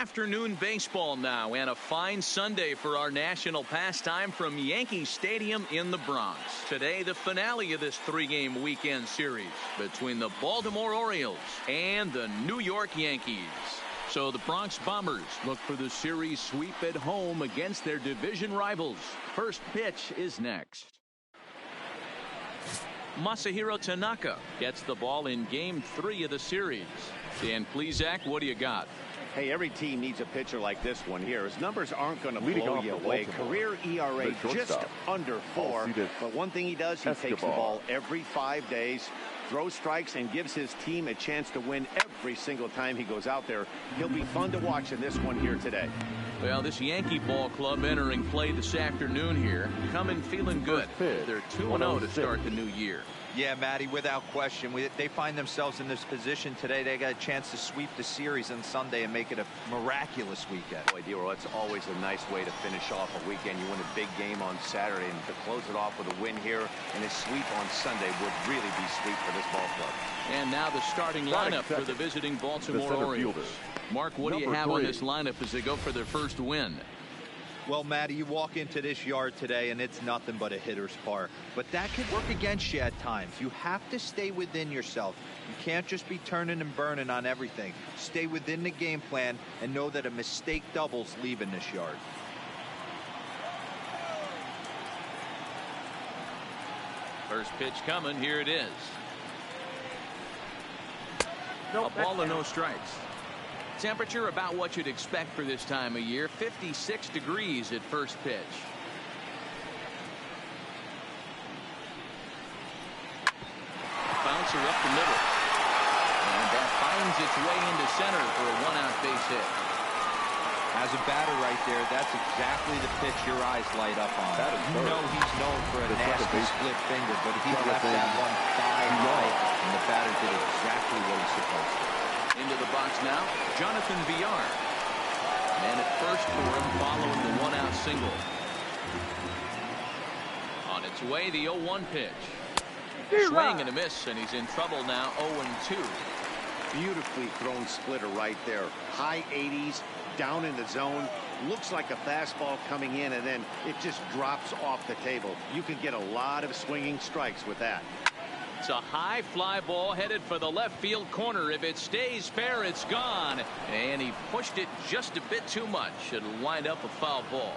Afternoon baseball now, and a fine Sunday for our national pastime from Yankee Stadium in the Bronx. Today, the finale of this three-game weekend series between the Baltimore Orioles and the New York Yankees. So the Bronx Bombers look for the series sweep at home against their division rivals. First pitch is next. Masahiro Tanaka gets the ball in Game 3 of the series. Dan Plesac, what do you got? Hey, every team needs a pitcher like this one here. His numbers aren't going to blow you away. Career ERA just under 4. But one thing he does, he takes the ball every 5 days, throws strikes, and gives his team a chance to win every single time he goes out there. He'll be fun to watch in this one here today. Well, this Yankee ball club entering play this afternoon here, coming feeling good. They're 2-0 to start the new year. Yeah, Matty, without question. They find themselves in this position today. They got a chance to sweep the series on Sunday and make it a miraculous weekend. Boy, Dero, it's always a nice way to finish off a weekend. You win a big game on Saturday, and to close it off with a win here and a sweep on Sunday would really be sweet for this ball club. And now the starting lineup for the visiting Baltimore Orioles. Mark, what do you have on this lineup as they go for their first win? Well, Matty, you walk into this yard today and it's nothing but a hitter's park. But that could work against you at times. You have to stay within yourself. You can't just be turning and burning on everything. Stay within the game plan and know that a mistake doubles leaving this yard. First pitch coming. Here it is. A ball and no strikes. Temperature about what you'd expect for this time of year. 56 degrees at first pitch. Bouncer up the middle. And that finds its way into center for a one-out base hit. As a batter right there, that's exactly the pitch your eyes light up on. You know he's known for a nasty split finger, but he left that one thigh high, and the batter did exactly what he's supposed to. Into the box now, Jonathan Villar. And at first for him following the one-out single. On its way, the 0-1 pitch. Swing and a miss, and he's in trouble now, 0-2. Beautifully thrown splitter right there. High 80s, down in the zone. Looks like a fastball coming in, and then it just drops off the table. You can get a lot of swinging strikes with that. It's a high fly ball headed for the left field corner. If it stays fair, it's gone. And he pushed it just a bit too much. It'll wind up a foul ball.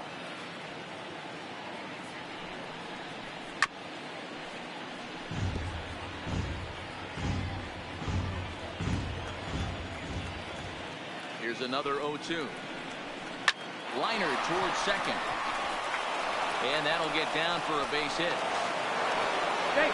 Here's another 0-2. Liner towards second. And that'll get down for a base hit. Hey,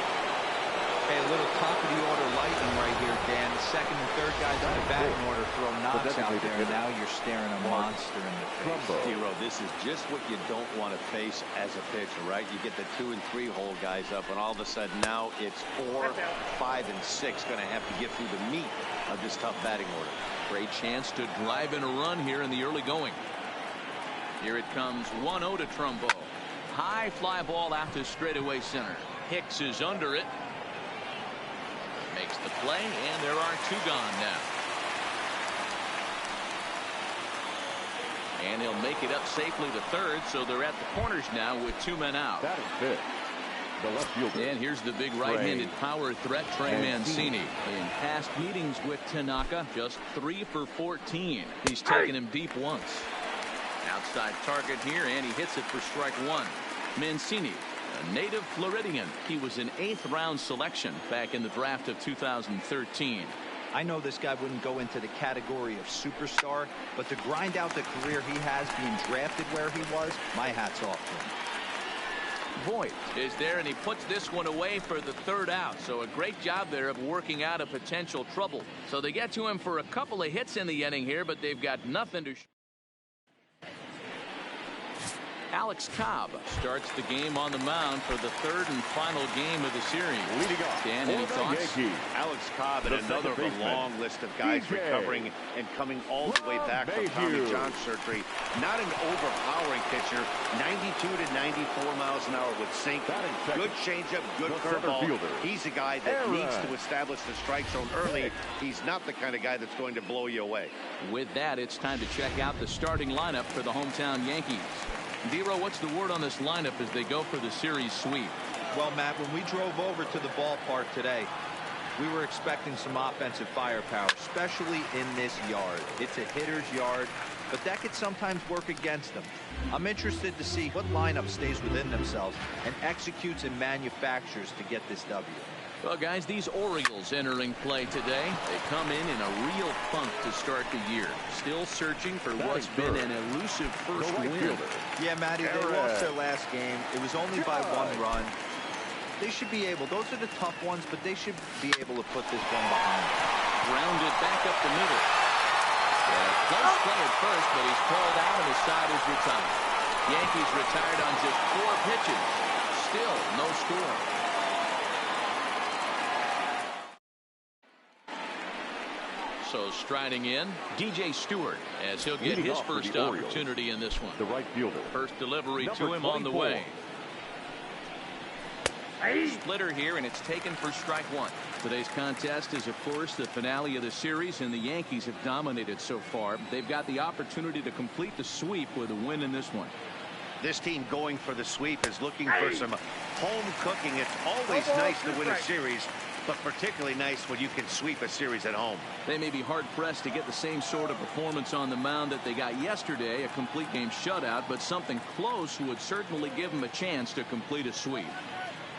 a little top of the order lightning right here, Dan. The second and third guys on the batting order throw knocks out there, and now you're staring a monster in the face. Dero, this is just what you don't want to face as a pitcher, right? You get the 2 and 3 hole guys up, and all of a sudden now it's 4, 5, and 6 going to have to get through the meat of this tough batting order. Great chance to drive in a run here in the early going. Here it comes, 1-0 to Trumbo. High fly ball out to straightaway center. Hicks is under it. Makes the play, and there are 2 gone now. And he'll make it up safely to third, so they're at the corners now with 2 men out. That is fit. The left fielder. And here's the big right-handed power threat, Trey Mancini. In past meetings with Tanaka, just 3 for 14. He's taken him deep once. Outside target here, and he hits it for strike 1. Mancini, a native Floridian. He was an 8th round selection back in the draft of 2013. I know this guy wouldn't go into the category of superstar, but to grind out the career he has being drafted where he was, my hat's off to him. Voigt is there, and he puts this one away for the 3rd out. So a great job there of working out a potential trouble. So they get to him for a couple of hits in the inning here, but they've got nothing to show. Alex Cobb starts the game on the mound for the third and final game of the series. Leading off, Dan, any thoughts? Alex Cobb and another of a long list of guys recovering and coming all the way back from Tommy John surgery. Not an overpowering pitcher. 92 to 94 miles an hour with sink. Good changeup, good curveball. He's a guy that needs to establish the strike zone early. He's not the kind of guy that's going to blow you away. With that, it's time to check out the starting lineup for the hometown Yankees. Dero, what's the word on this lineup as they go for the series sweep? Well, Matt, when we drove over to the ballpark today, we were expecting some offensive firepower, especially in this yard. It's a hitter's yard, but that could sometimes work against them. I'm interested to see what lineup stays within themselves and executes and manufactures to get this W. Well, guys, these Orioles entering play today. They come in a real funk to start the year. Still searching for what's been an elusive first win. Yeah, Matty, they lost their last game. It was only by 1 run. They should be able, those are the tough ones, but they should be able to put this one behind them. Grounded back up the middle. Close play at first, but he's called out and the side is retired. Yankees retired on just 4 pitches. Still no score. So striding in, DJ Stewart, as he'll get his first opportunity in this one. The right fielder. First delivery to him on the way. Splitter here, and it's taken for strike 1. Today's contest is, of course, the finale of the series, and the Yankees have dominated so far. They've got the opportunity to complete the sweep with a win in this one. This team going for the sweep is looking for some home cooking. It's always nice to win a series, but particularly nice when you can sweep a series at home. They may be hard-pressed to get the same sort of performance on the mound that they got yesterday, a complete game shutout, but something close would certainly give them a chance to complete a sweep.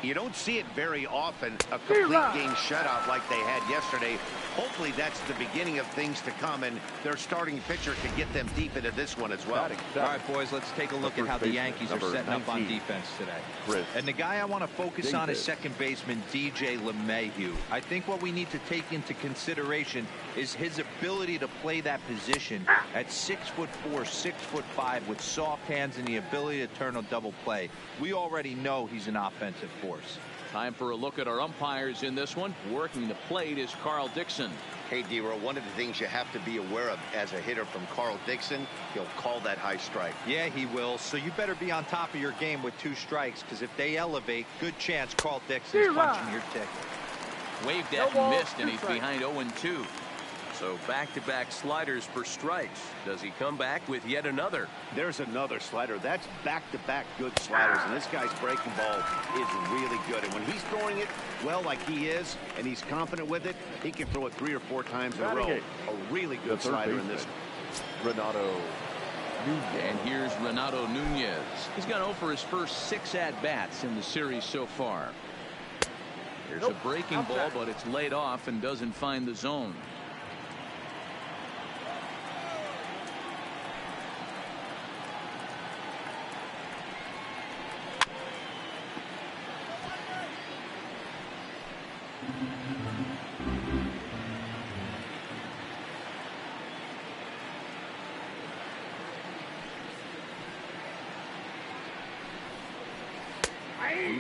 You don't see it very often, a complete game shutout like they had yesterday. Hopefully that's the beginning of things to come, and their starting pitcher can get them deep into this one as well. All right, boys, let's take a look at how the Yankees are setting up on defense today. And the guy I want to focus on is second baseman DJ LeMahieu. I think what we need to take into consideration is his ability to play that position at 6'4", 6'5", with soft hands and the ability to turn a double play. We already know he's an offensive force. Time for a look at our umpires in this one. Working the plate is Carl Dixon. Hey, Dero, one of the things you have to be aware of as a hitter from Carl Dixon, he'll call that high strike. Yeah, he will. So you better be on top of your game with 2 strikes, because if they elevate, good chance Carl Dixon's punching your ticket. Waved at and missed, and he's behind 0-2. So back-to-back sliders for strikes. Does he come back with yet another? There's another slider. That's back-to-back good sliders, and this guy's breaking ball is really good. And when he's throwing it well like he is, and he's confident with it, he can throw it 3 or 4 times in a row. A really good slider in this. Renato Nunez. And here's Renato Nunez. He's gone 0 for his first 6 at-bats in the series so far. Here's a breaking ball, but it's laid off and doesn't find the zone.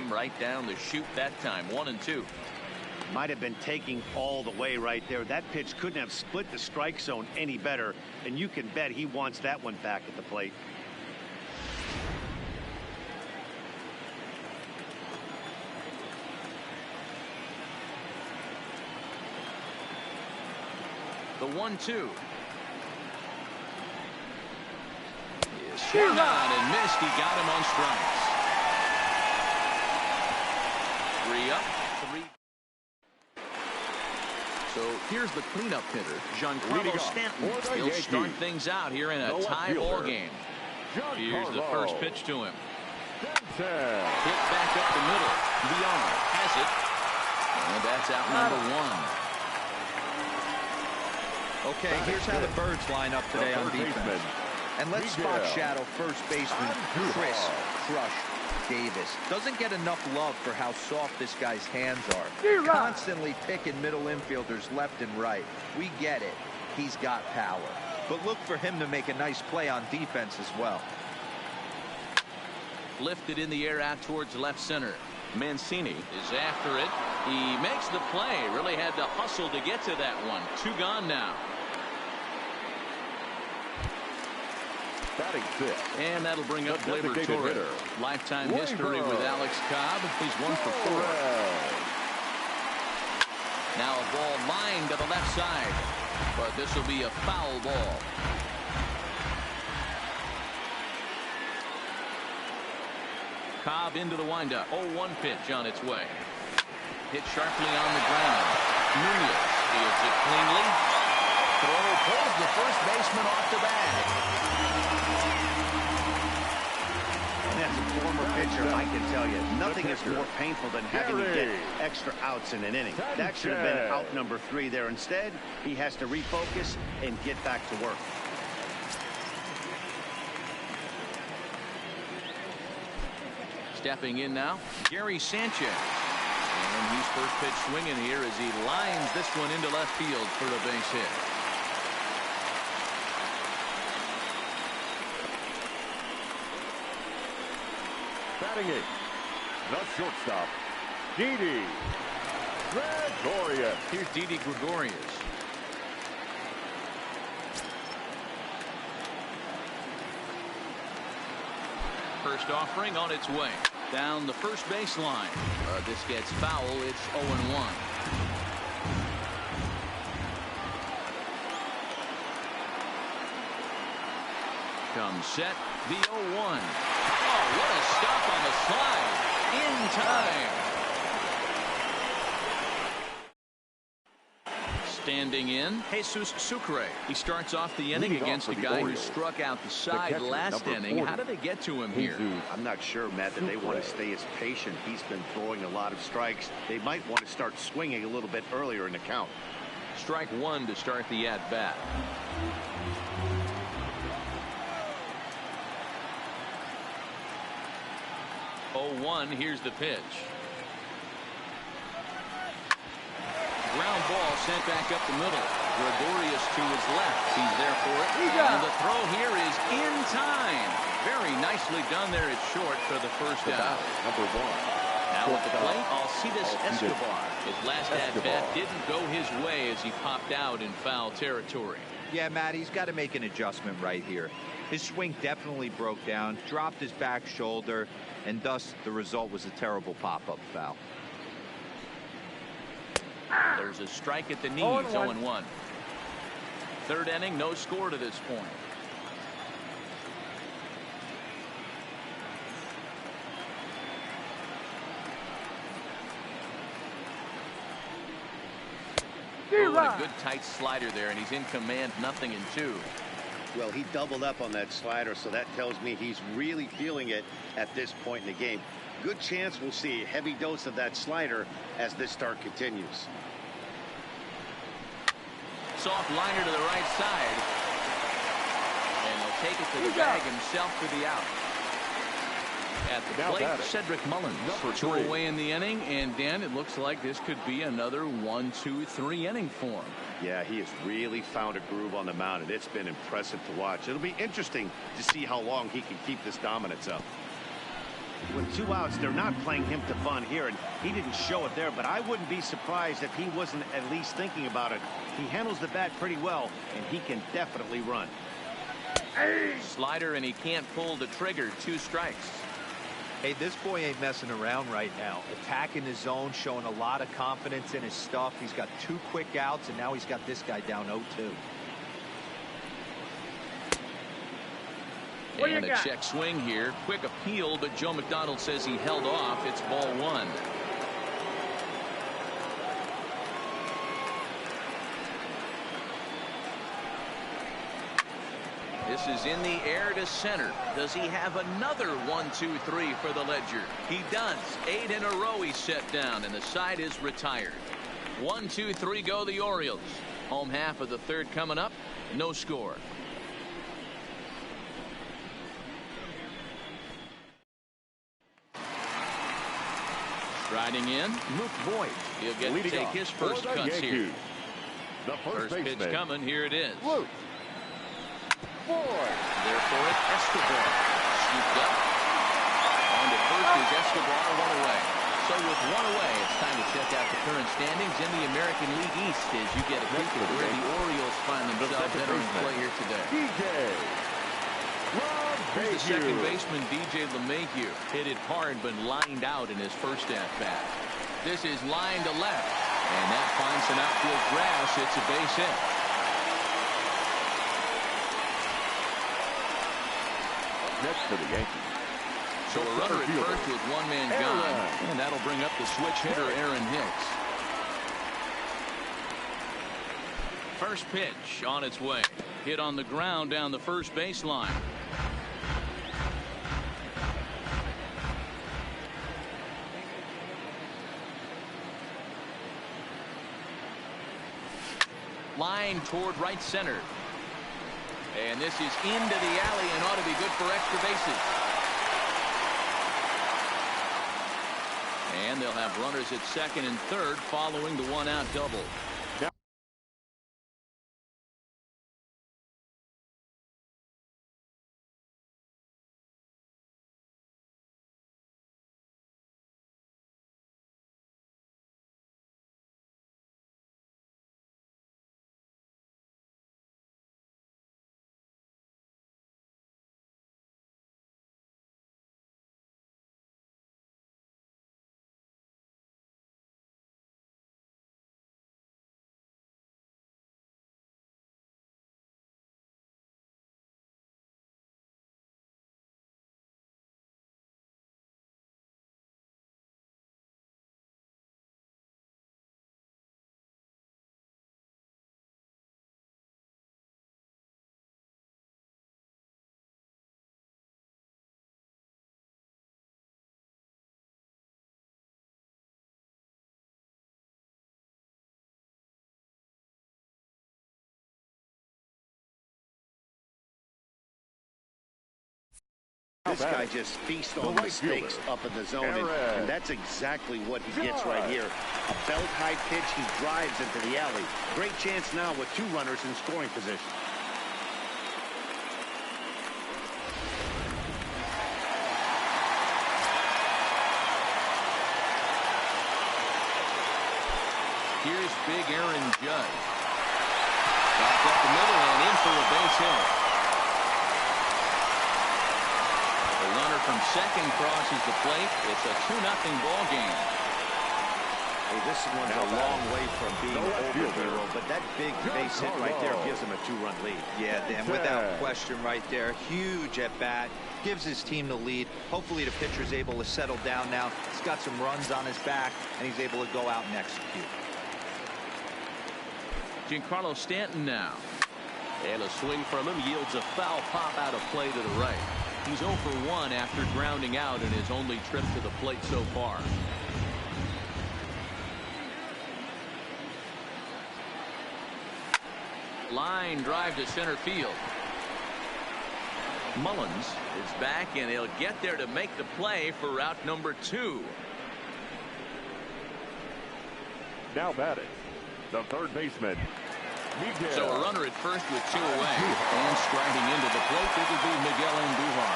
Right down the chute that time. 1-2. Might have been taking all the way right there. That pitch couldn't have split the strike zone any better, and you can bet he wants that one back at the plate. The 1-2. Swung on and missed. He got him on strikes. 3 up, 3. So here's the cleanup hitter, Giancarlo Stanton. He'll start things out here in a tie ball game. Here's the first pitch to him. Hit back up the middle. Leon has it. And that's out number 1. Okay, here's how the Birds line up today on defense. And let's spot shadow first baseman Chris Crush Davis. Doesn't get enough love for how soft this guy's hands are. Constantly picking middle infielders left and right. We get it. He's got power. But look for him to make a nice play on defense as well. Lifted in the air out towards left center. Mancini is after it. He makes the play. Really had to hustle to get to that one. 2 gone now. Batting 5th. And that'll bring up Gleyber Torres. Lifetime history with Alex Cobb. He's 1 for 4. Now a ball lined to the left side. But this will be a foul ball. Cobb into the windup. 0-1 pitch on its way. Hit sharply on the ground. Nunez fields it cleanly. Throw pulls the first baseman off the bag. And as a former pitcher, I can tell you, nothing is more painful than having to get extra outs in an inning. That should have been out number 3 there. Instead, he has to refocus and get back to work. Stepping in now, Gary Sanchez. And he's first pitch swinging here as he lines this one into left field for a base hit. Batting 8th, the shortstop, Didi Gregorius. Here's Didi Gregorius. First offering on its way. Down the first baseline. This gets foul. It's 0-1. Comes set. The 0-1. Oh, what a stop on the slide. In time. Standing in, Jesus Sucre. He starts off the inning against a guy who struck out the side last inning. How did they get to him here? I'm not sure, Matt, that they want to stay as patient. He's been throwing a lot of strikes. They might want to start swinging a little bit earlier in the count. Strike 1 to start the at-bat. Here's the pitch. Ground ball sent back up the middle. Gregorius to his left. He's there for it. And the throw here is in time. Very nicely done there at short for the first out. Number 1. Now at the plate, Alcides Escobar. His last at-bat didn't go his way as he popped out in foul territory. Yeah, Matt, he's got to make an adjustment right here. His swing definitely broke down, dropped his back shoulder, and thus the result was a terrible pop-up foul. There's a strike at the knees. 0-1. Third inning, no score to this point. Oh, a good tight slider there, and he's in command. 0-2. Well, he doubled up on that slider, so that tells me he's really feeling it at this point in the game. Good chance we'll see a heavy dose of that slider as this start continues. Soft liner to the right side. And he'll take it to the bag himself for the out. At the plate, Cedric Mullins. Number 2 away in the inning, and Dan, it looks like this could be another 1-2-3 inning for him. Yeah, he has really found a groove on the mound, and it's been impressive to watch. It'll be interesting to see how long he can keep this dominance up. With 2 outs, they're not playing him to fun here, and he didn't show it there, but I wouldn't be surprised if he wasn't at least thinking about it. He handles the bat pretty well, and he can definitely run. Slider, and he can't pull the trigger. 2 strikes. Hey, this boy ain't messing around right now. Attacking the zone, showing a lot of confidence in his stuff. He's got 2 quick outs, and now he's got this guy down 0-2. And a check swing here. Quick appeal, but Joe McDonald says he held off. It's ball 1. This is in the air to center. Does he have another 1-2-3 for the ledger? He does. 8 in a row he's set down, and the side is retired. 1-2-3 go the Orioles. Home half of the third coming up. No score. Striding in, Luke Voigt. He'll get to take his first cuts here. The first pitch coming. Here it is. Luke Voigt. There for it, Escobar. Scooped up. And at first is Escobar, one away. So with one away, it's time to check out the current standings in the American League East as you get a peek at where the Orioles find themselves entering play here today. Here's the second baseman, DJ LeMahieu. Hit it hard, but lined out in his first at-bat. This is line to left, and that finds some outfield grass. It's a base hit. Next for the Yankees. So a runner at first with one man gone, and that'll bring up the switch hitter, Aaron Hicks. First pitch on its way. Hit on the ground down the first baseline. Line toward right center. And this is into the alley and ought to be good for extra bases. And they'll have runners at second and third following the one-out double. This guy just feasts on mistakes up in the zone, and that's exactly what he gets right here. A belt-high pitch, he drives into the alley. Great chance now with two runners in scoring position. Here's big Aaron Judge. Back up the middle and in for a base hit. The runner from second crosses the plate. It's a 2-0 ball game. Hey, this one's a long way from being over, Hero, but that big base hit right there gives him a 2-run lead. Yeah, Dan, without question right there. Huge at bat. Gives his team the lead. Hopefully the pitcher's able to settle down now. He's got some runs on his back, and he's able to go out and execute. Giancarlo Stanton now. And a swing from him yields a foul pop out of play to the right. He's 0 for 1 after grounding out in his only trip to the plate so far. Line drive to center field. Mullins is back, and he'll get there to make the play for route number 2. Now batting, the third baseman, Miguel. So a runner at first with 2 away. And striding into the plate, it'll be Miguel Andujar.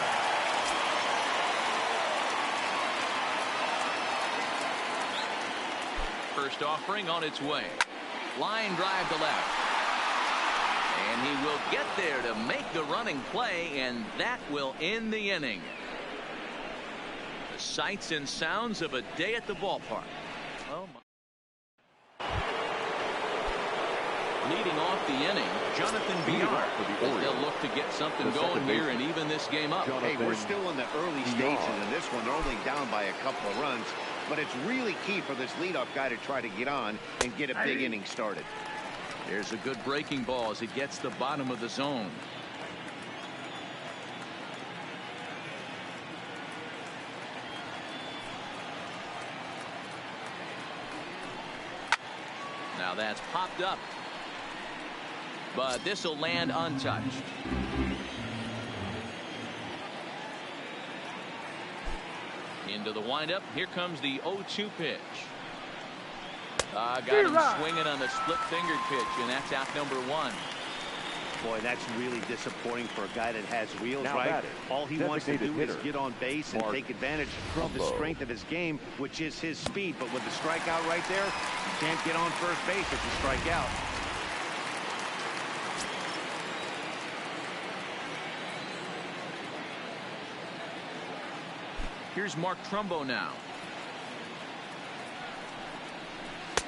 First offering on its way. Line drive to left. And he will get there to make the running play, and that will end the inning. The sights and sounds of a day at the ballpark. Oh my. Leading off the inning, Jonathan Villar. They'll look to get something going here and even this game up. Hey, we're still in the early stages in this one. They're only down by a couple of runs, but it's really key for this leadoff guy to try to get on and get a big inning started. There's a good breaking ball as it gets the bottom of the zone. Now that's popped up. But this will land untouched. Into the windup. Here comes the 0-2 pitch. Got him swinging on the split-fingered pitch, and that's out number 1. Boy, that's really disappointing for a guy that has wheels, Now right? batting, All he wants to do is hitter, get on base and take advantage of the strength of his game, which is his speed. But with the strikeout right there, you can't get on first base if you strike out. Here's Mark Trumbo now.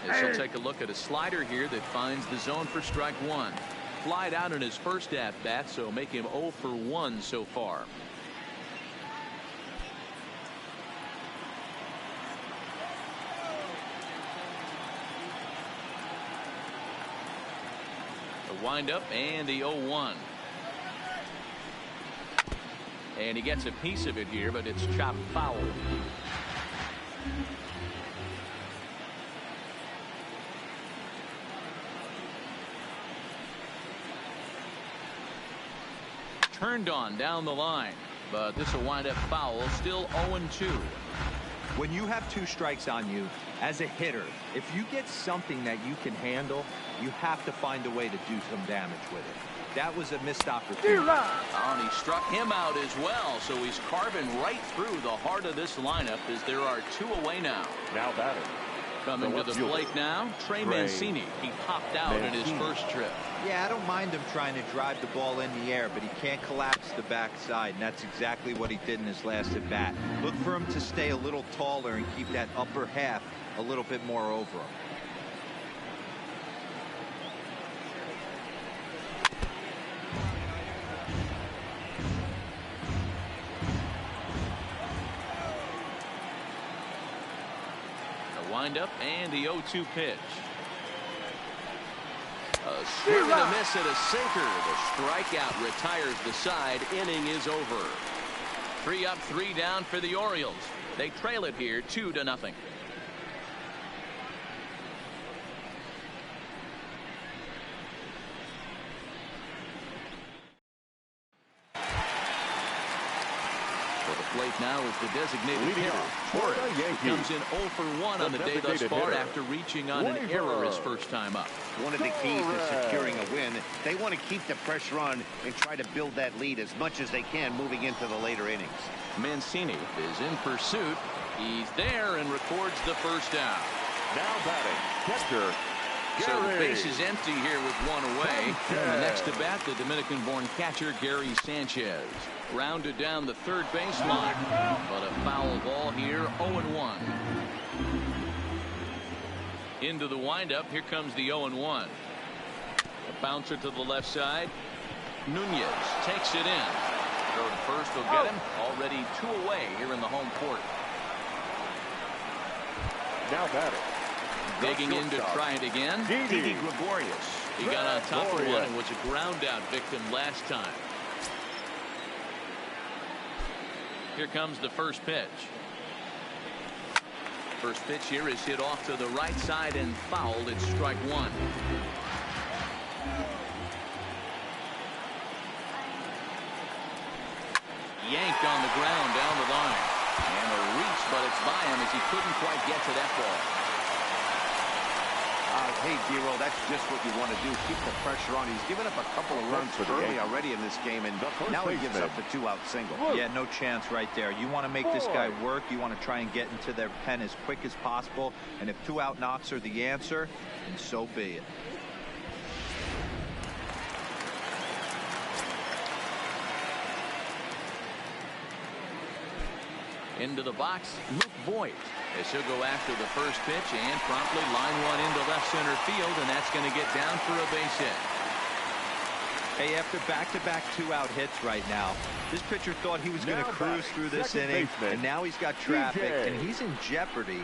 As he'll take a look at a slider here that finds the zone for strike one. Flied out in his first at-bat, so make him 0 for 1 so far. The windup and the 0-1. And he gets a piece of it here, but it's chopped foul. Turned on down the line, but this will wind up foul. Still 0-2. When you have 2 strikes on you, as a hitter, if you get something that you can handle, you have to find a way to do some damage with it. That was a missed opportunity. And he struck him out as well, so he's carving right through the heart of this lineup as there are 2 away now. Now batting. Coming to the plate now, Trey Mancini. He popped out in his first trip. Yeah, I don't mind him trying to drive the ball in the air, but he can't collapse the backside, and that's exactly what he did in his last at bat. Look for him to stay a little taller and keep that upper half a little bit more over him. Wind up and the 0-2 pitch. A swing and a miss at a sinker. The strikeout retires the side. Inning is over. 3 up, 3 down for the Orioles. They trail it here 2-0. Plate now is the designated hitter. Torres comes in 0 for 1 on the day thus far after reaching on an error his first time up. One of the keys to securing a win, they want to keep the pressure on and try to build that lead as much as they can moving into the later innings. Mancini is in pursuit. He's there and records the first down. Now batting, catcher. So the base is empty here with 1 away. And the next to bat, the Dominican-born catcher Gary Sanchez. Rounded down the third baseline, but a foul ball here, 0-1. Into the windup, here comes the 0-1. A bouncer to the left side. Nunez takes it in. Throw to first will get him. Already 2 away here in the home court. Now batting. Digging in to try it again. Didi Gregorius. He got on top of one and was a ground out victim last time. Here comes the first pitch. First pitch here is hit off to the right side and fouled. It's strike 1. Yanked on the ground down the line. And a reach, but it's by him as he couldn't quite get to that ball. Hey, D-Roll, that's just what you want to do. Keep the pressure on. He's given up a couple of runs early already in this game, and now he gives up the 2-out single. Yeah, no chance right there. You want to make this guy work. You want to try and get into their pen as quick as possible. And if 2-out knocks are the answer, then so be it. Into the box, Luke Voigt. As he'll go after the first pitch and promptly line one into left center field, and that's going to get down for a base hit. Hey, after back-to-back 2-out hits right now, this pitcher thought he was going to cruise through this inning, and now he's got traffic, and he's in jeopardy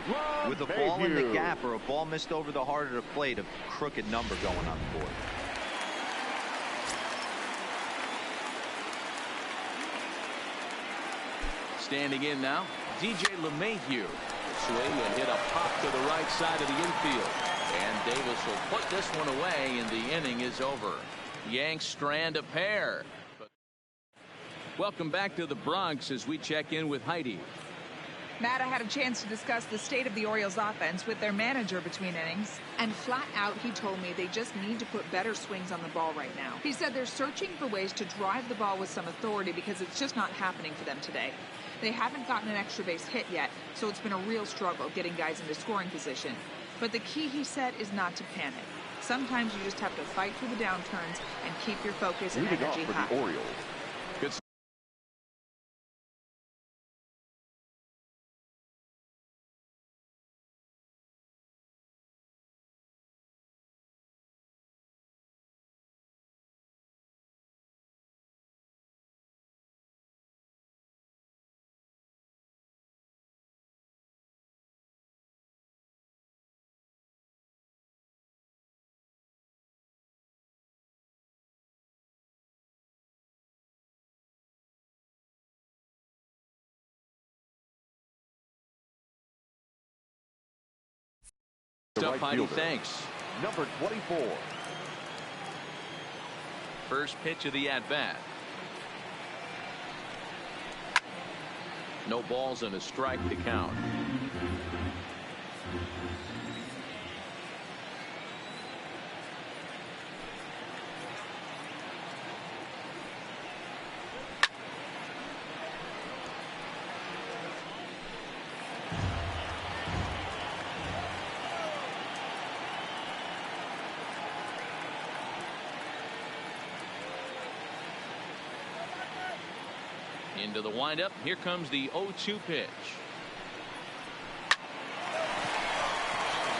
with a ball in the gap or a ball missed over the heart of the plate, a crooked number going on the board. Standing in now, DJ LeMahieu. Swing and hit a pop to the right side of the infield. And Davis will put this one away, and the inning is over. Yanks strand a pair. Welcome back to the Bronx as we check in with Heidi. Matt, I had a chance to discuss the state of the Orioles offense with their manager between innings, and flat out he told me they just need to put better swings on the ball right now. He said they're searching for ways to drive the ball with some authority because it's just not happening for them today. They haven't gotten an extra base hit yet, so it's been a real struggle getting guys into scoring position. But the key, he said, is not to panic. Sometimes you just have to fight through the downturns and keep your focus and energy high. The Orioles. Good. Up, Heidi, thanks. Number 24. First pitch of the at-bat. No balls and a strike to count. Into the windup. Here comes the 0-2 pitch.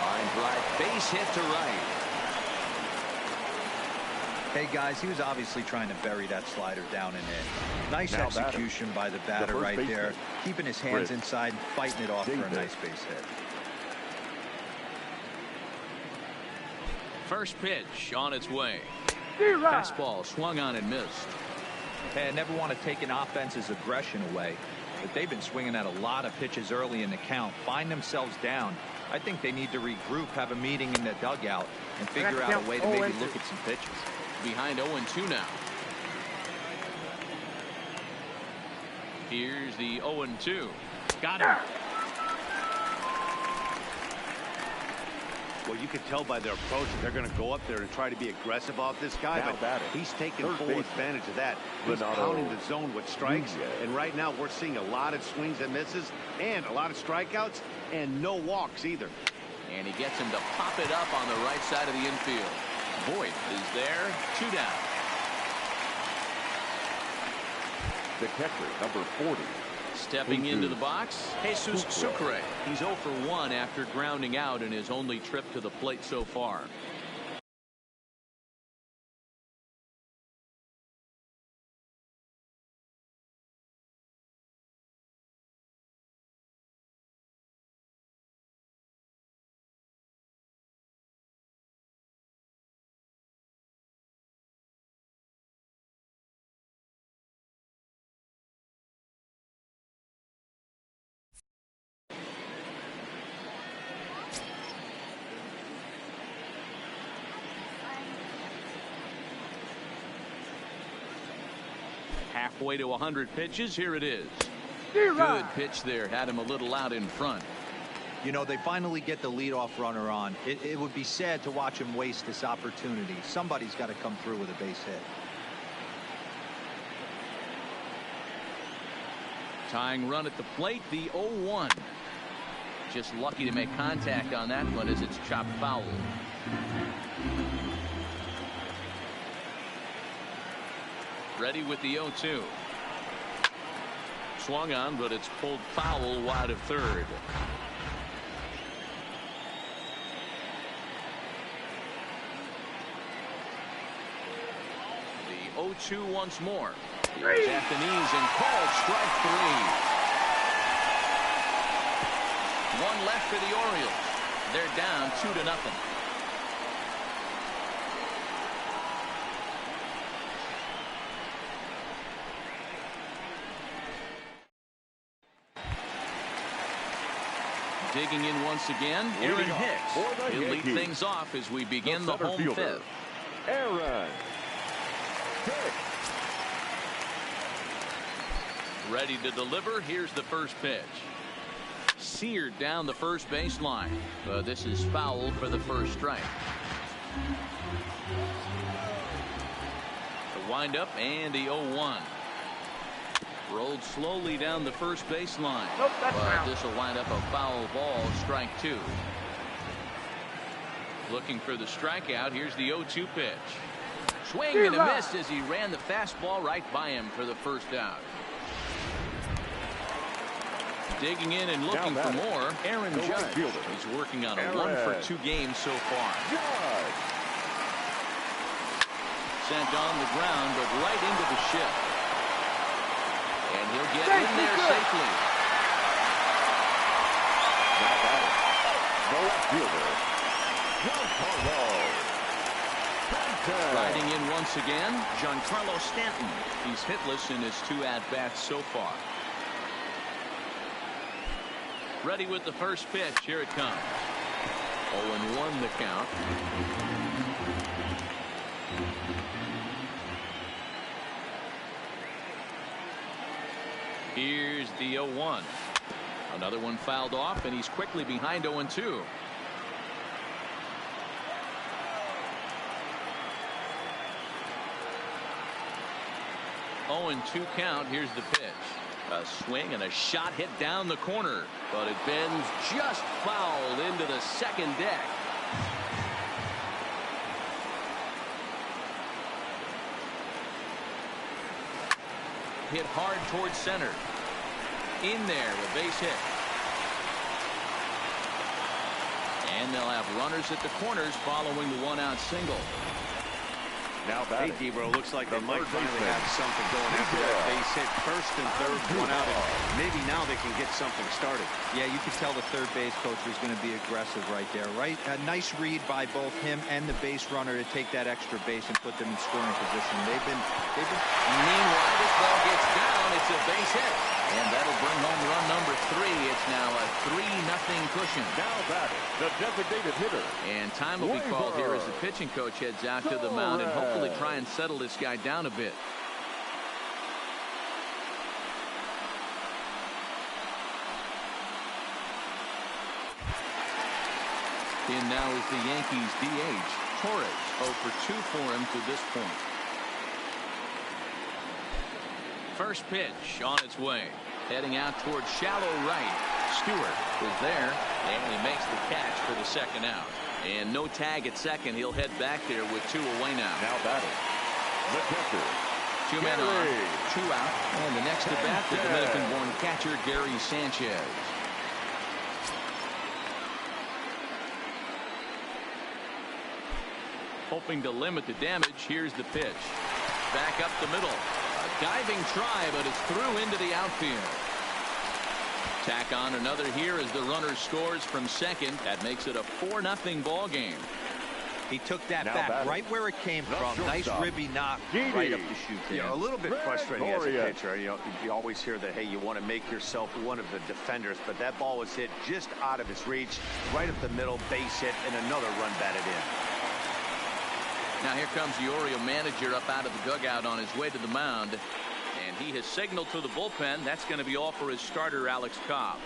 Line drive, base hit to right. Hey guys, he was obviously trying to bury that slider down and in. Nice execution by the batter right there, keeping his hands inside and fighting it off for a nice base hit. First pitch on its way. Fastball swung on and missed. Hey, I never want to take an offense's aggression away, but they've been swinging at a lot of pitches early in the count, find themselves down. I think they need to regroup, have a meeting in the dugout, and figure out a way to maybe look at some pitches. Behind 0-2 now. Here's the 0-2. Got him. Well, you can tell by their approach that they're going to go up there and try to be aggressive off this guy, but he's taking full advantage of that. He's pounding the zone with strikes, and right now we're seeing a lot of swings and misses and a lot of strikeouts and no walks either. And he gets him to pop it up on the right side of the infield. Boyd is there, 2 down. The catcher, number 40. Stepping into the box, Jesus Sucre. He's 0 for 1 after grounding out in his only trip to the plate so far. Halfway to 100 pitches. Here it is. Good pitch there. Had him a little out in front. You know, they finally get the leadoff runner on. It would be sad to watch him waste this opportunity. Somebody's got to come through with a base hit. Tying run at the plate, the 0-1. Just lucky to make contact on that one as it's chopped foul. Ready with the 0-2. Swung on, but it's pulled foul wide of third. The 0-2 once more. He's at the knees and called strike 3. One left for the Orioles. They're down 2-0. Digging in once again, Aaron Hicks. He'll lead things off as we begin the home fifth. Aaron Hicks. Ready to deliver. Here's the first pitch. seared down the first baseline. This is foul for the first strike. The windup and the 0-1. Rolled slowly down the first baseline. Nope, that's foul. This will wind up a foul ball, strike 2. Looking for the strikeout. Here's the 0-2 pitch. Swing and a miss as he ran the fastball right by him for the first out. Digging in and looking for more, Aaron Judge. He's working on a 1-for-2 game so far. Sent on the ground, but right into the shift. And he'll get in there safely. Now batting, the left fielder, Giancarlo. Riding in once again, Giancarlo Stanton. He's hitless in his 2 at-bats so far. Ready with the first pitch. Here it comes. 0-1 the count. Here's the 0-1. Another one fouled off, and he's quickly behind 0-2. Oh, and 2 count. Here's the pitch. A swing and a shot hit down the corner, but it bends just fouled into the second deck. Hit hard towards center. In there, a base hit. And they'll have runners at the corners following the 1-out single. Now batting. Hey, Debro, looks like they might finally have something going after that base hit. First and third, 1 out. And maybe now they can get something started. Yeah, you could tell the third base coach was going to be aggressive right there, right? A nice read by both him and the base runner to take that extra base and put them in scoring position. They've been. Meanwhile, this ball gets down. It's a base hit. And that'll bring home run number 3. It's now a 3-0 cushion. Now batting, the designated hitter. And time will be called here as the pitching coach heads out to the mound and hopefully try and settle this guy down a bit. In now is the Yankees DH, Torres. 0-for-2 for him to this point. First pitch on its way. Heading out towards shallow right. Stewart is there, and he makes the catch for the second out. And no tag at second. He'll head back there with 2 away now. Now batting, the catcher. 2 men on, 2 out. And the next at bat, the Dominican-born catcher, Gary Sanchez. Hoping to limit the damage. Here's the pitch. Back up the middle. A diving try, but it's through into the outfield. Tack on another here as the runner scores from second. That makes it a 4-0 ball game. He took that back right where it came from. Nice ribby knock right up the chute. Yeah, a little bit frustrating as a pitcher. You know, you always hear that, hey, you want to make yourself one of the defenders, but that ball was hit just out of his reach, right up the middle, base hit, and another run batted in. Now here comes the Oriole manager up out of the dugout on his way to the mound. And he has signaled to the bullpen. That's going to be all for his starter, Alex Cobb.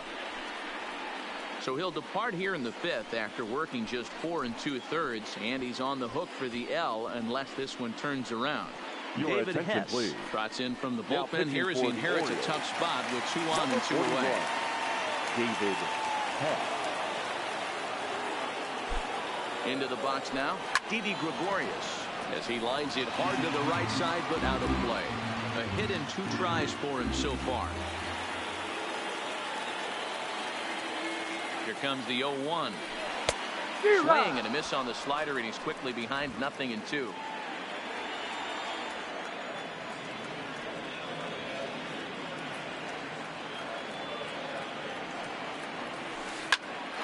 So he'll depart here in the 5th after working just 4 2/3. And he's on the hook for the L unless this one turns around. David Hess trots in from the bullpen here as he inherits a tough spot with 2 on and 2 away. David Hess. Into the box now, Didi Gregorius as he lines it hard to the right side but out of play. A hit and 2 tries for him so far. Here comes the 0-1. Swing and a miss on the slider, and he's quickly behind 0-2.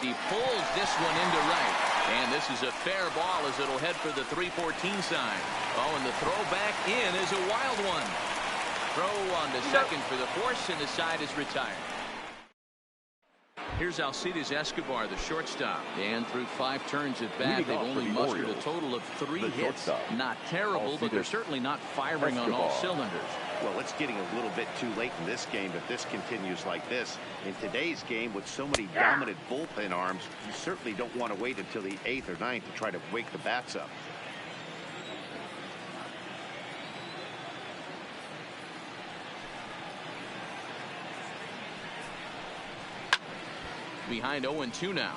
He pulls this one into right. And this is a fair ball as it'll head for the 314 sign. Oh, and the throw back in is a wild one. Throw on to second for the force, and the side is retired. Here's Alcides Escobar, the shortstop. And through 5 turns at bat, they've only mustered a total of 3 hits. Not terrible, but they're certainly not firing on all cylinders. Well, it's getting a little bit too late in this game if this continues like this. In today's game, with so many dominant bullpen arms, you certainly don't want to wait until the 8th or 9th to try to wake the bats up. Behind 0-2 now.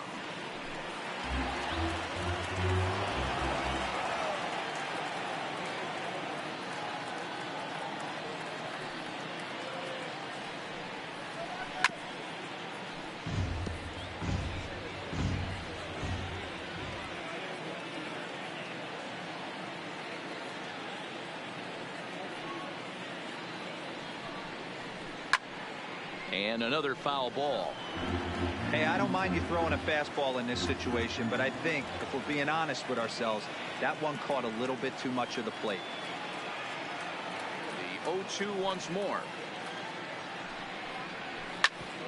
And another foul ball. Hey, I don't mind you throwing a fastball in this situation, but I think if we're being honest with ourselves, that one caught a little bit too much of the plate. The 0-2 once more.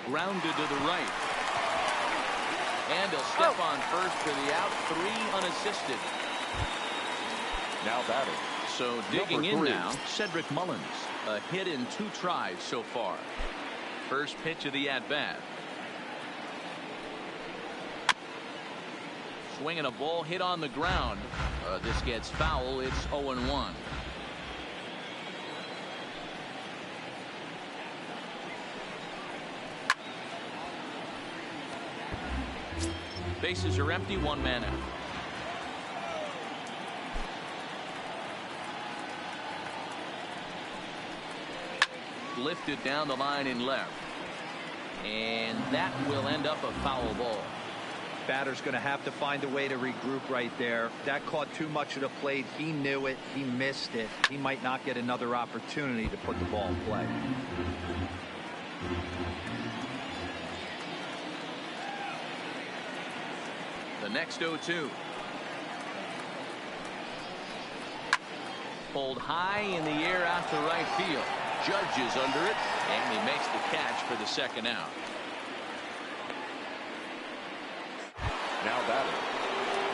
Grounded to the right. And he'll step on first for the out. 3 unassisted. Now batting. So digging in now, Cedric Mullins. A hit in 2 tries so far. First pitch of the at-bat. Swinging a ball hit on the ground. This gets foul. It's 0-1. Bases are empty. 1 man out. Lifted down the line in left. And that will end up a foul ball. Batter's going to have to find a way to regroup right there. That caught too much of the plate. He knew it. He missed it. He might not get another opportunity to put the ball in play. The next 0-2. Pulled high in the air out to right field. Judge is under it, and he makes the catch for the second out. Now batting.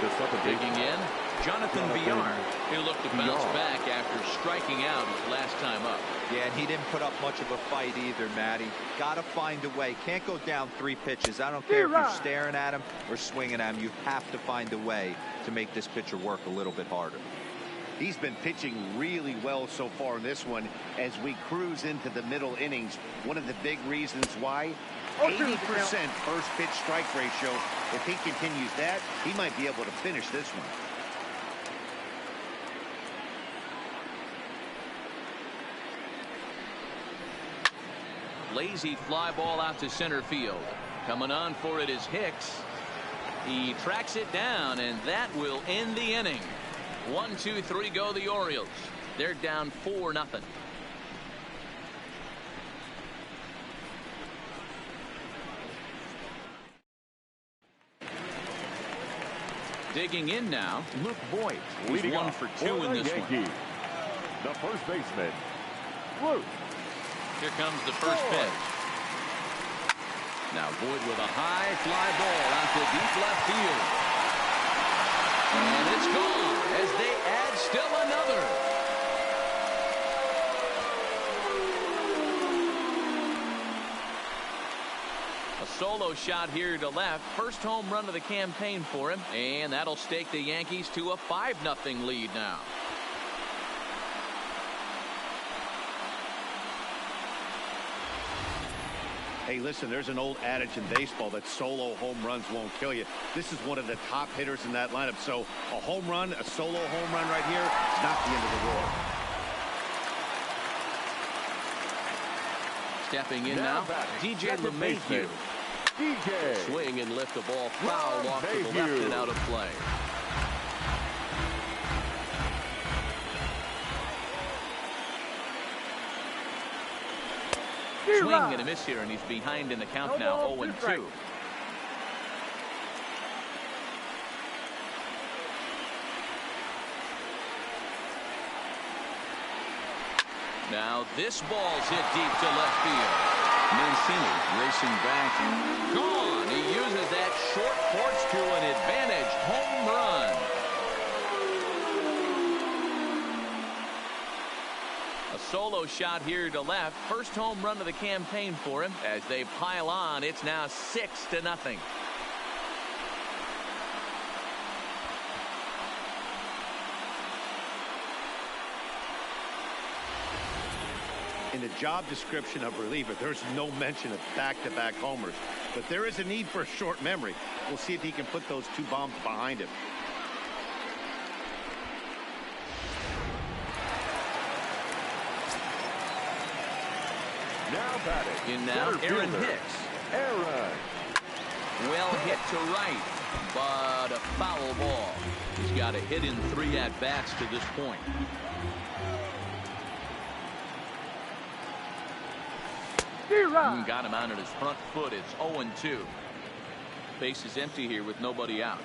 The second digging in, Jonathan Villar. He'll look to bounce back after striking out his last time up. Yeah, and he didn't put up much of a fight either, Matty. Got to find a way. Can't go down 3 pitches. I don't care if you're staring at him or swinging at him. You have to find a way to make this pitcher work a little bit harder. He's been pitching really well so far in this one as we cruise into the middle innings. One of the big reasons why, 80% first pitch strike ratio. If he continues that, he might be able to finish this one. Lazy fly ball out to center field. Coming on for it is Hicks. He tracks it down, and that will end the inning. 1, 2, 3 go the Orioles. They're down 4-0. Digging in now, Luke Voigt. He's 1 for 2 in this one. The first baseman, Luke. Here comes the first pitch. Now Voigt with a high fly ball out to deep left field. And it's gone as they add still another. A solo shot here to left. First home run of the campaign for him. And that'll stake the Yankees to a 5-0 lead now. Hey, listen, there's an old adage in baseball that solo home runs won't kill you. This is one of the top hitters in that lineup. So a home run, a solo home run right here, is not the end of the world. Stepping in now, DJ LeMahieu. DJ. Swing and lift the ball foul off to the left and out of play. Swing and a miss here, and he's behind in the count now, 0-2. Now this ball's hit deep to left field. Mancini racing back. Gone And he uses that short porch to an advantage home run. A solo shot here to left. First home run of the campaign for him. As they pile on, it's now 6-0. In the job description of reliever, there's no mention of back-to-back homers. But there is a need for a short memory. We'll see if he can put those 2 bombs behind him. Now batting. In now, Aaron Hicks. Aaron. Well hit to right, but a foul ball. He's got a hit in 3 at-bats to this point. Got him out at his front foot. It's 0-2. Base is empty here with nobody out.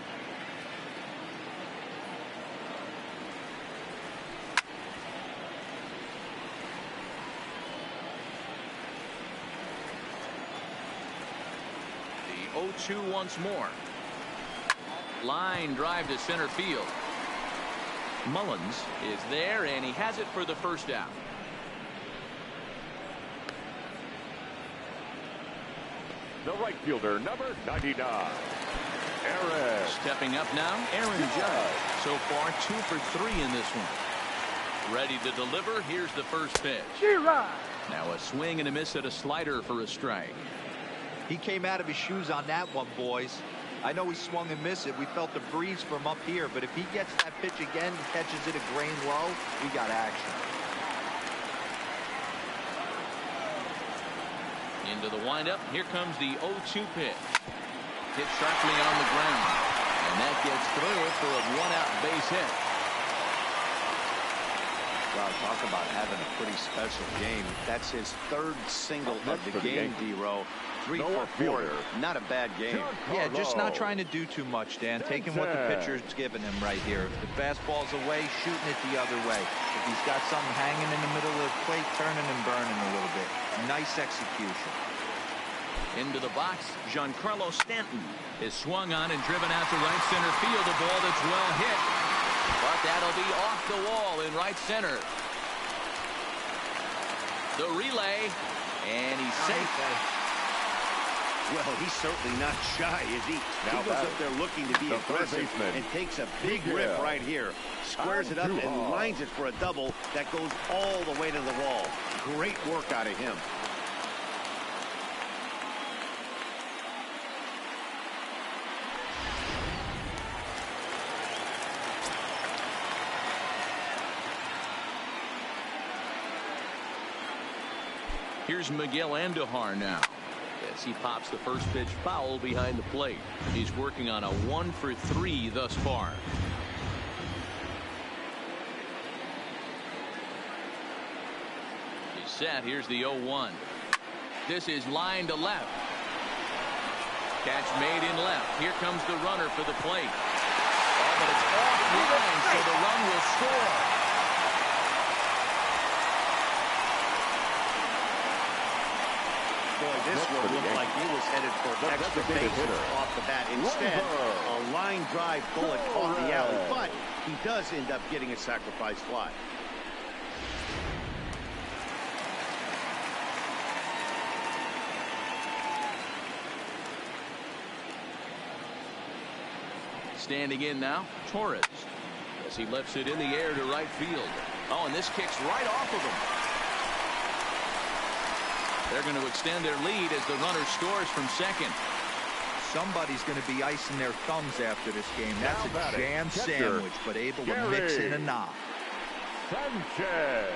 The 0-2 once more. Line drive to center field. Mullins is there, and he has it for the first out. The right fielder, number 99. Aaron. Stepping up now, Aaron Judge. So far, 2 for 3 in this one. Ready to deliver. Here's the first pitch. Now a swing and a miss at a slider for a strike. He came out of his shoes on that one, boys. I know he swung and missed it. We felt the breeze from up here, but if he gets that pitch again and catches it a grain low, we got action. Into the windup. Here comes the 0-2 pitch. Hit sharply on the ground. And that gets through for a 1-out base hit. Wow, talk about having a pretty special game. That's his 3rd single of the game, D-Row. 3 for 4. Not a bad game. Yeah, just not trying to do too much, Dan. Taking what the pitcher's giving him right here. If the fastball's away, shooting it the other way. If he's got something hanging in the middle of the plate, turning and burning a little bit. Nice execution. Into the box, Giancarlo Stanton is swung on and driven out to right center field. A ball that's well hit. But that'll be off the wall in right center. The relay, and he's safe. Well, he's certainly not shy, is he? He goes up there looking to be aggressive and takes a big rip right here. Squares it up and lines it for a double that goes all the way to the wall. Great work out of him. Here's Miguel Andujar now. As he pops the first pitch foul behind the plate. He's working on a 1 for 3 thus far. He's set. Here's the 0-1. This is line to left. Catch made in left. Here comes the runner for the plate. Oh, but it's offline, so the run will score. Boy, this one looked like he was headed for extra base off the bat. Instead, a line drive bullet caught the alley, but he does end up getting a sacrifice fly. Standing in now, Torres, as he lifts it in the air to right field. Oh, and this kicks right off of him. They're going to extend their lead as the runner scores from second. Somebody's going to be icing their thumbs after this game. That's a jam sandwich, but able to mix in a knock. Sanchez.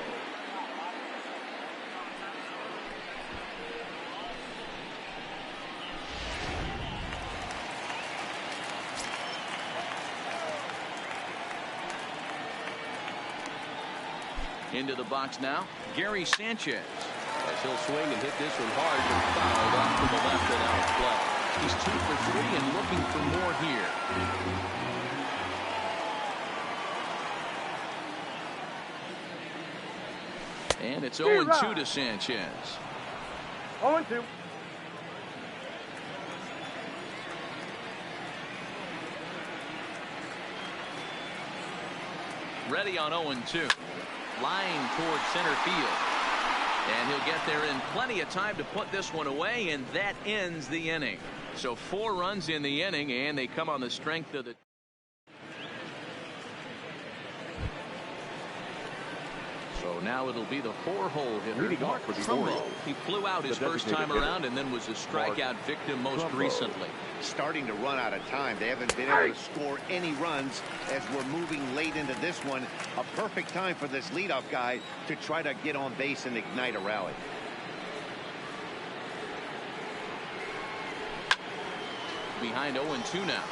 Into the box now, Gary Sanchez. As he'll swing and hit this one hard, but fouled off to the left and out of play. He's 2 for 3 and looking for more here. And it's 0-2 to Sanchez. 0-2. Ready on 0-2. Line towards center field. And he'll get there in plenty of time to put this one away, and that ends the inning. So 4 runs in the inning, and they come on the strength of the... So now it'll be the 4-hole hitter. Leading off for the Orioles. He flew out his first time around and then was a strikeout victim most recently. Starting to run out of time. They haven't been able to score any runs as we're moving late into this one. A perfect time for this leadoff guy to try to get on base and ignite a rally. Behind 0-2 now.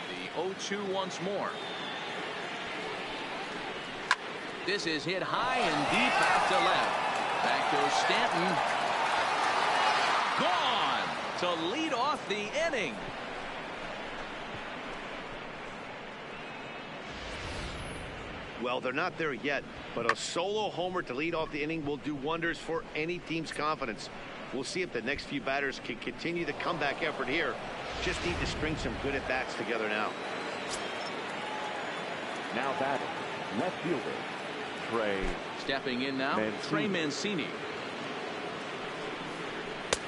The 0-2 once more. This is hit high and deep out to left. Back goes Stanton. Gone to lead off the inning. Well, they're not there yet, but a solo homer to lead off the inning will do wonders for any team's confidence. We'll see if the next few batters can continue the comeback effort here. Just need to string some good at-bats together now. Now batting, left fielder, Trey. Stepping in now, Trey Mancini.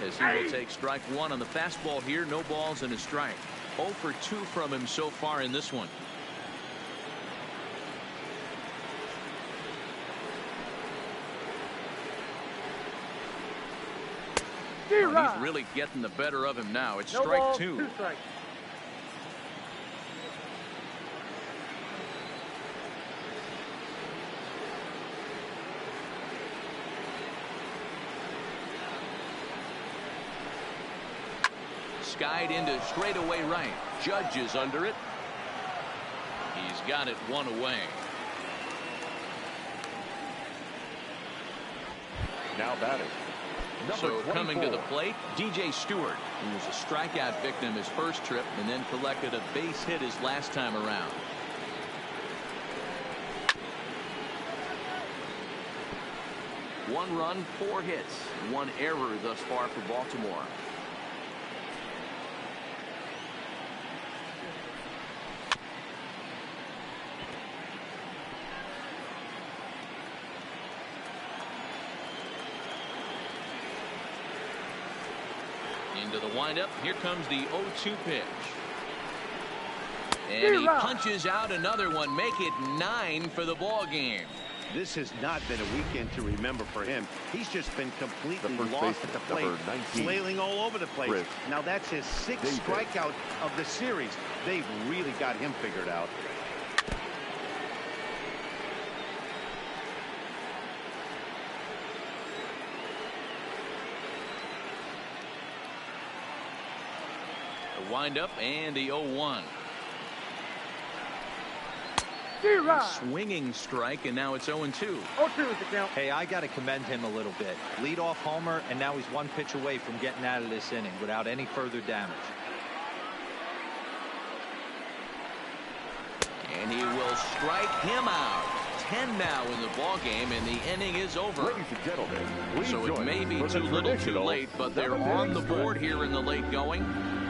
As he will take strike 1 on the fastball here. No balls and a strike. 0 for 2 from him so far in this one. Well, he's really getting the better of him now. It's strike 2. 2 strikes. Skied into straightaway right. Judge is under it. He's got it 1 away. Now batting. So coming to the plate, DJ Stewart, who was a strikeout victim his first trip and then collected a base hit his last time around. One run, 4 hits, 1 error thus far for Baltimore. Into the windup. Here comes the 0-2 pitch. And he punches out another one. Make it 9 for the ball game. This has not been a weekend to remember for him. He's just been completely lost at the plate, flailing all over the place. Now that's his 6th strikeout of the series. They've really got him figured out. The windup and the 0-1. Swinging strike, and now it's 0-2. 0-2 is the count. Hey, I got to commend him a little bit. Leadoff homer, and now he's 1 pitch away from getting out of this inning without any further damage. And he will strike him out. 10 now in the ball game, and the inning is over. Ladies and gentlemen, so it may be too little too late, but they're on the board here in the late going.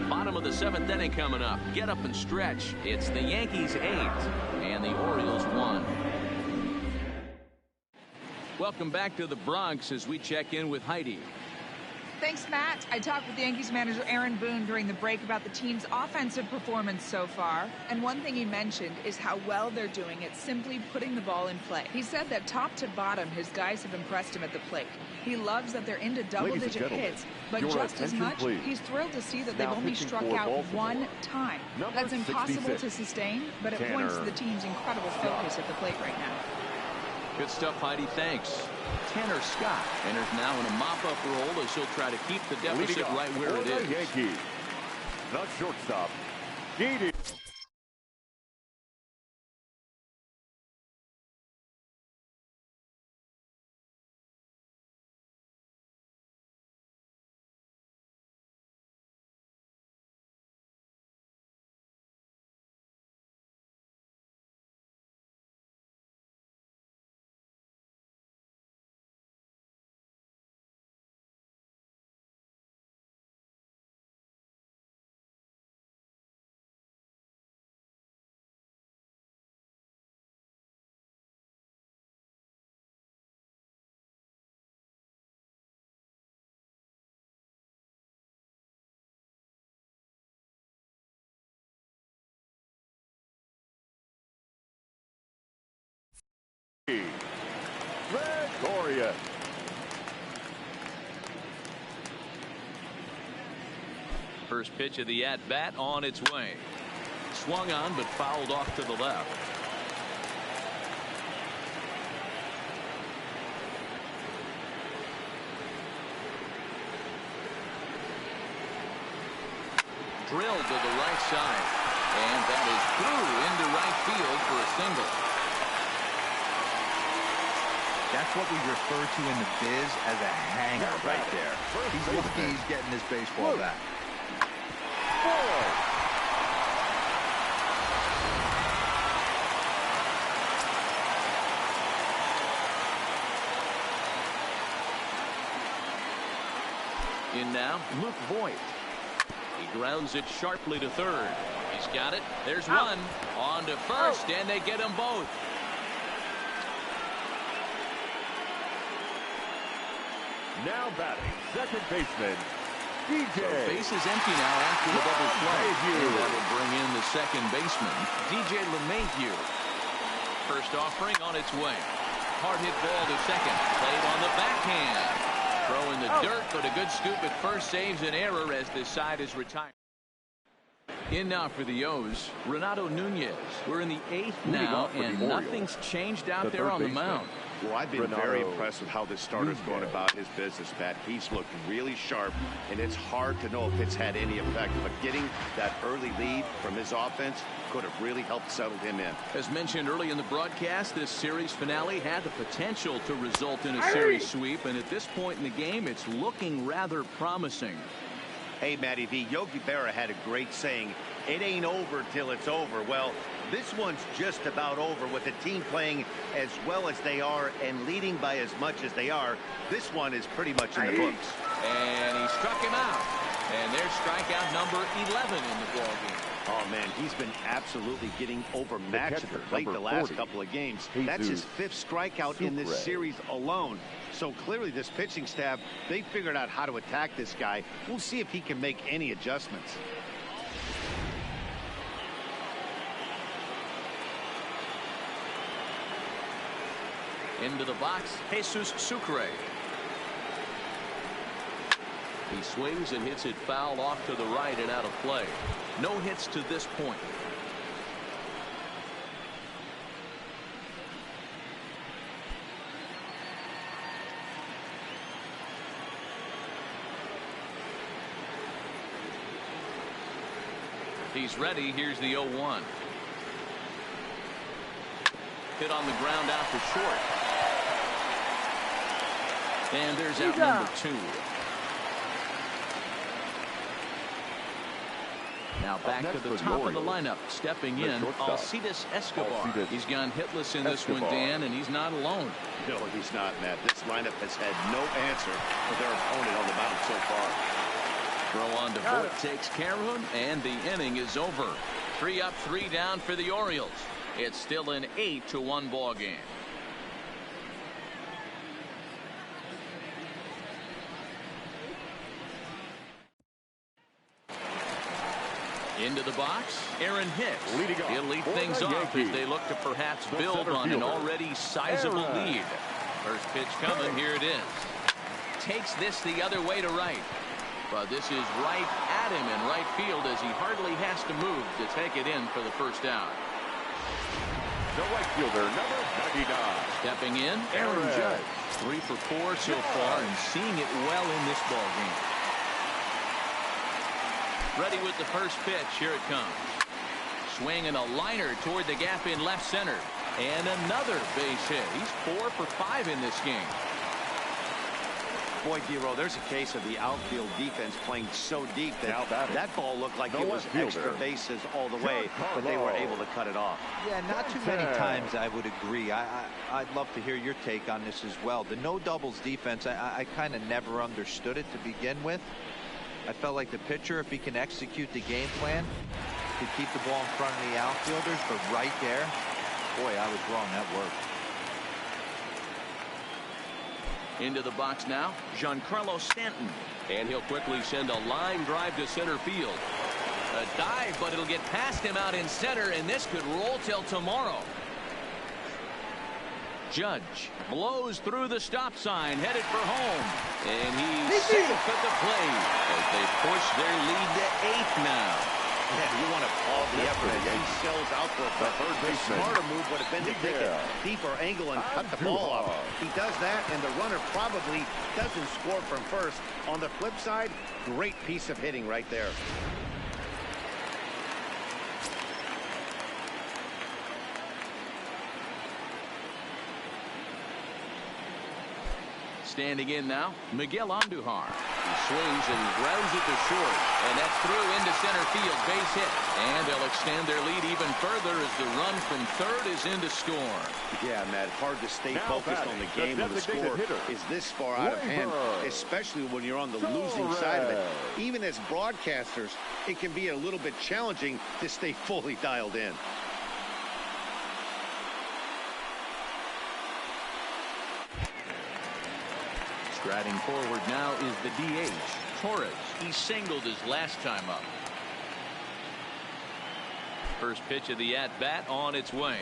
Bottom of the 7th inning coming up. Get up and stretch. It's the Yankees 8 and the Orioles 1. Welcome back to the Bronx as we check in with Heidi. Thanks, Matt. I talked with the Yankees manager Aaron Boone during the break about the team's offensive performance so far. And one thing he mentioned is how well they're doing at simply putting the ball in play. He said that top to bottom, his guys have impressed him at the plate. He loves that they're into double-digit hits, but just as much, he's thrilled to see that they've only struck out 1 time. That's impossible to sustain, but it points to the team's incredible focus at the plate right now. Good stuff, Heidi. Thanks. Tanner Scott enters now in a mop-up role as he'll try to keep the deficit right where it is. Yankees, the shortstop, Didi. Victorious. First pitch of the at-bat on its way. Swung on but fouled off to the left. Drilled to the right side. And that is through into right field for a single. That's what we refer to in the biz as a hanger right there. He's lucky he's getting this baseball back. In now, Luke Voigt. He grounds it sharply to third. He's got it. There's one. On to first, and they get them both. Now batting, second baseman, DJ. So base is empty now after the double play. And that will bring in the second baseman, DJ LeMahieu. First offering on its way. Hard hit ball to second. Played on the backhand. Throw in the dirt, but a good scoop at first saves an error as this side is retired. In now for the O's, Renato Nunez. We're in the 8th now, and nothing's changed out there on the mound. Well, I've been very impressed with how this starter's going about his business, Pat. He's looked really sharp, and it's hard to know if it's had any effect. But getting that early lead from his offense could have really helped settle him in. As mentioned early in the broadcast, this series finale had the potential to result in a series sweep, and at this point in the game, it's looking rather promising. Hey, Matty V, Yogi Berra had a great saying, it ain't over till it's over. Well, this one's just about over with the team playing as well as they are and leading by as much as they are. This one is pretty much in the books. And he struck him out. And there's strikeout number 11 in the ballgame. Oh, man, he's been absolutely getting overmatched at the plate the last couple of games. That's his 5th strikeout in this series alone. So clearly this pitching staff, they figured out how to attack this guy. We'll see if he can make any adjustments. Into the box, Jesus Sucre. He swings and hits it foul off to the right and out of play. No hits to this point. He's ready. Here's the 0-1. Hit on the ground out to short. And there's out number 2. Now back to the top of the lineup. Stepping in, Alcides Escobar. He's gone hitless in this one, Dan, and he's not alone. No, he's not, Matt. This lineup has had no answer for their opponent on the mound so far. Throw on to Voigt, takes care of him, and the inning is over. 3 up, 3 down for the Orioles. It's still an 8-1 ball game. Into the box, Aaron Hicks. He'll lead things off as they look to perhaps build on an already sizable lead. First pitch coming, here it is. Takes this the other way to right. But this is right at him in right field as he hardly has to move to take it in for the first out. The right fielder, number 99. Stepping in, Aaron Judge. 3 for 4 so far and seeing it well in this ball game. Ready with the first pitch. Here it comes. Swinging a liner toward the gap in left center. And another base hit. He's 4 for 5 in this game. Boy, Dero, there's a case of the outfield defense playing so deep that that ball looked like it was extra bases all the way, but they were able to cut it off. Yeah, not too many times I would agree. I'd love to hear your take on this as well. The no doubles defense, I kind of never understood it to begin with. I felt like the pitcher, if he can execute the game plan, could keep the ball in front of the outfielders, but right there, boy, I was wrong. That worked. Into the box now, Giancarlo Stanton. And he'll quickly send a line drive to center field. A dive, but it'll get past him out in center, and this could roll till tomorrow. Judge blows through the stop sign, headed for home. And he's safe at the plate as they push their lead to 8 now. Yeah, you want to call the effort as he sells out for a third base. Smarter move would have been to take a deeper angle and cut the ball off. He does that, and the runner probably doesn't score from first. On the flip side, great piece of hitting right there. Standing in now, Miguel Andujar. He swings and grounds it to short, and that's through into center field, base hit. And they'll extend their lead even further as the run from third is in to score. Yeah, Matt, hard to stay focused on the game when the score is this far out of hand, especially when you're on the losing side of it. Even as broadcasters, it can be a little bit challenging to stay fully dialed in. Striding forward now is the DH, Torres. He singled his last time up. First pitch of the at-bat on its way.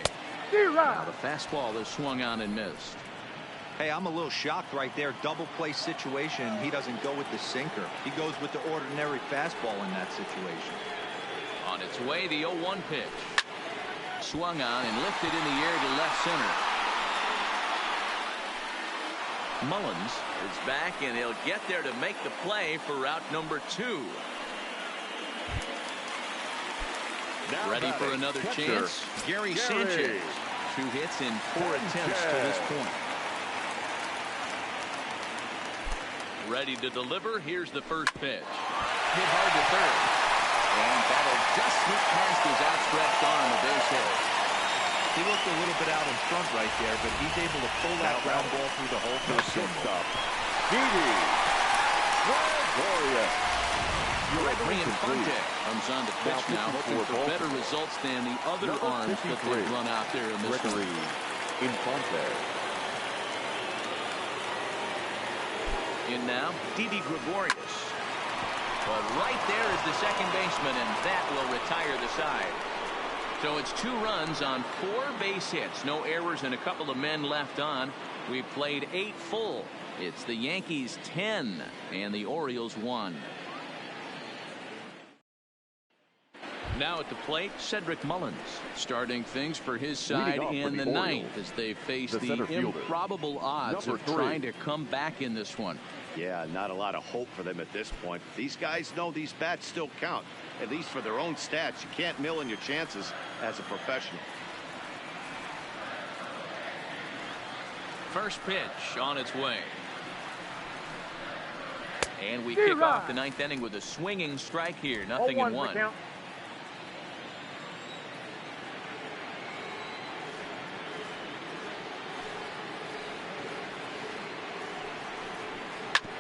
Now the fastball is swung on and missed. Hey, I'm a little shocked right there. Double play situation. He doesn't go with the sinker. He goes with the ordinary fastball in that situation. On its way, the 0-1 pitch. Swung on and lifted in the air to left center. Mullins is back, and he'll get there to make the play for route number 2. Ready for another chance? Gary Sanchez. 2 hits in 4 attempts to this point. Ready to deliver. Here's the first pitch. Hit hard to third. And that'll just sneak past his outstretched arm, a base hit. He looked a little bit out in front right there, but he's able to pull that ground ball through the whole first stop. Gregory Infante comes on to pitch now, looking for better results than the other arms that they've run out there in this one. In now, Didi Gregorius. But right there is the second baseman, and that will retire the side. So it's 2 runs on 4 base hits. No errors and a couple of men left on. We've played 8 full. It's the Yankees 10 and the Orioles 1. Now at the plate, Cedric Mullins starting things for his side in the 9th as they face the improbable odds of trying to come back in this one. Yeah, not a lot of hope for them at this point. These guys know these bats still count, at least for their own stats. You can't mill in your chances as a professional. First pitch on its way. And we kick off the 9th inning with a swinging strike here. 0-1.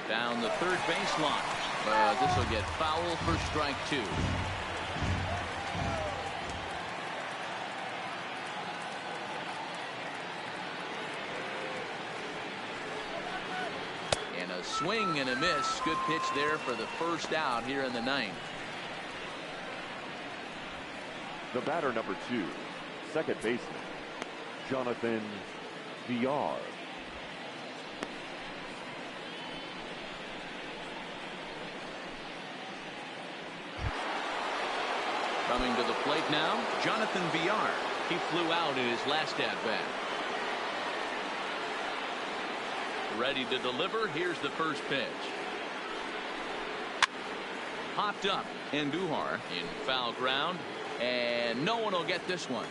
Down the third baseline. This will get foul for strike 2. And a swing and a miss. Good pitch there for the first out here in the 9th. The batter number 2, second baseman, Jonathan Villar. Coming to the plate now, Jonathan Villar. He flew out in his last at-bat. Ready to deliver. Here's the first pitch. Popped up. Andujar in foul ground. And no one will get this one.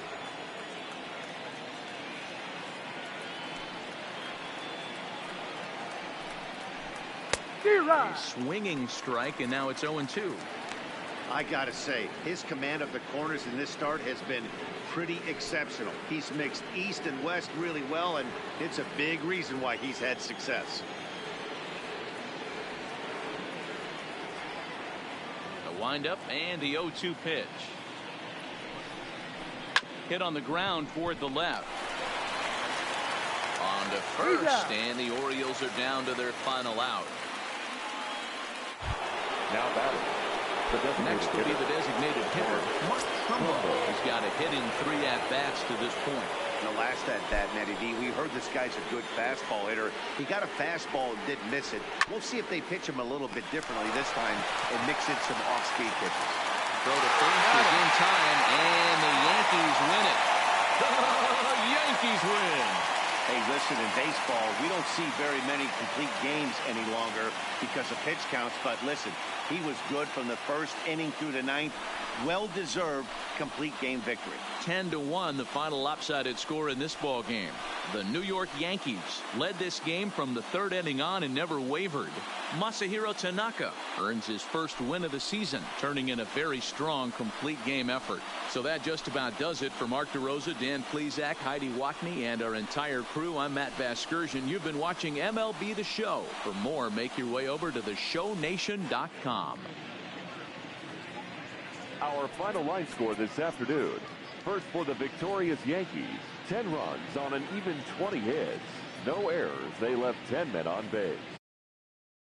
A swinging strike, and now it's 0-2. I gotta say, his command of the corners in this start has been pretty exceptional. He's mixed east and west really well, and it's a big reason why he's had success. The windup and the 0-2 pitch. Hit on the ground toward the left. On to first, and the Orioles are down to their final out. Now batting. Next will be the designated hitter, Mark Trumbo. He's got a hit in 3 at-bats to this point. The last at bat, Matty D, we heard this guy's a good fastball hitter. He got a fastball and didn't miss it. We'll see if they pitch him a little bit differently this time and mix in some off-speed pitches. Throw to first is in time, and the Yankees win it. The Yankees win. Hey, listen, in baseball, we don't see very many complete games any longer because of pitch counts. But listen, he was good from the first inning through the ninth. Well-deserved complete game victory. 10-1, the final lopsided score in this ball game. The New York Yankees led this game from the third inning on and never wavered. Masahiro Tanaka earns his first win of the season, turning in a very strong complete game effort. So that just about does it for Mark DeRosa, Dan Plesac, Heidi Wackney, and our entire crew. I'm Matt Vasgersian. You've been watching MLB The Show. For more, make your way over to theshownation.com. Our final line score this afternoon. First for the victorious Yankees, 10 runs on an even 20 hits. No errors. They left 10 men on base.